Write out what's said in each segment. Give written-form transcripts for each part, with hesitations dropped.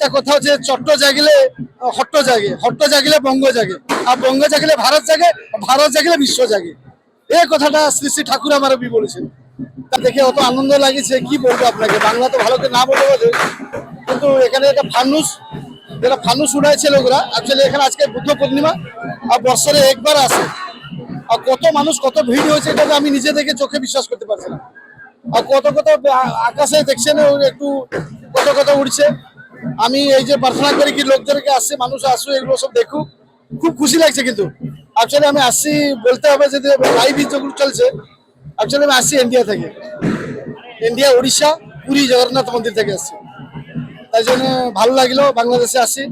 একটা কথা হচ্ছে চট্ট জাগিলে হট্ট জাগে, হট্ট জাগিলে বঙ্গ জাগে, আর বঙ্গ জাগিলে ভারত জাগে, ভারত জাগিলে বিশ্ব জাগে। এই কথাটা শ্রী শ্রী ঠাকুর আমার বলেছেন। তা দেখে অত আনন্দ লাগছে, কি বলবো আপনাকে, বাংলা তো ভালো করে না বলতে পারে, কিন্তু এখানে একটা ফানুস, যেটা ফানুস উড়াইছে লোকরা। অ্যাকচুয়ালি এখানে আজকে বুদ্ধ পূর্ণিমা, আর বছরে একবার আসে, আর কত মানুষ কত ভিড় হয়েছে এটা আমি নিজে দেখে চোখে বিশ্বাস করতে পারছি না। আর কত কত আকাশে দেখছেন একটু কত কত উড়ছে। আমি এই যে প্রার্থনা করি কি লোকদেরকে আসছে, মানুষ আসুক, এগুলো সব দেখুক, খুব খুশি লাগছে। কিন্তু অ্যাকচুয়ালি আমি আসছি, বলতে হবে যে লাইভ যেগুলো চলছে, অ্যাকচুয়ালি আমি আসছি ইন্ডিয়া থেকে, ইন্ডিয়া উড়িষ্যা পুরী জগন্নাথ মন্দির থেকে আসছি। তাই জন্য ভালো লাগলো, বাংলাদেশে আসছি।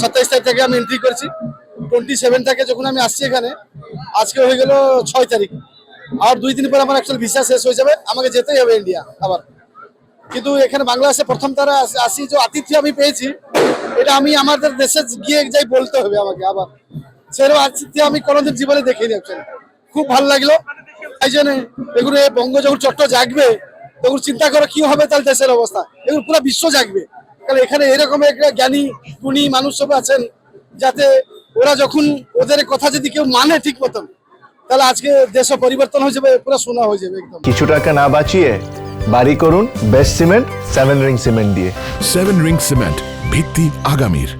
27 তারিখ থেকে আমি এন্ট্রি করছি, 27 থেকে যখন আমি আসছি এখানে, আজকে হয়ে গেল 6 তারিখ। আর 2 দিন পরে আমার অ্যাকচুয়ালি ভিসা শেষ হয়ে যাবে, আমাকে যেতেই হবে ইন্ডিয়া আবার। কিন্তু এখানে বাংলাদেশে প্রথম তারা আসি, যে আতিথ্য আমি পেয়েছি, এটা আমি আমাদের দেশে গিয়ে যাই বলতে হবে আমাকে আবার। সেরকম আতিথ্য আমি কোনোদিন জীবনে দেখিনি অ্যাকচুয়ালি। খুব ভালো লাগলো। তাই জন্য এগুলো বঙ্গ যখন চট্ট জাগবে, তখন চিন্তা করো কি হবে তাহলে দেশের অবস্থা, এগুলো পুরো বিশ্ব জাগবে। কারণ এখানে এরকম একটা জ্ঞানী গুণী মানুষ সব আছেন, যাতে ওরা যখন ওদের কথা যদি কেউ মানে ঠিক মতন, তাহলে আজকে দেশ পরিবর্তন হয়ে যাবে, পুরো সোনা হয়ে যাবে একদম। কিছু টাকা না বাঁচিয়ে বাড়ি করুন বেস্ট সিমেন্ট 7 রিং সিমেন্ট দিয়ে। 7 রিং সিমেন্ট, ভিত্তি আগামীর।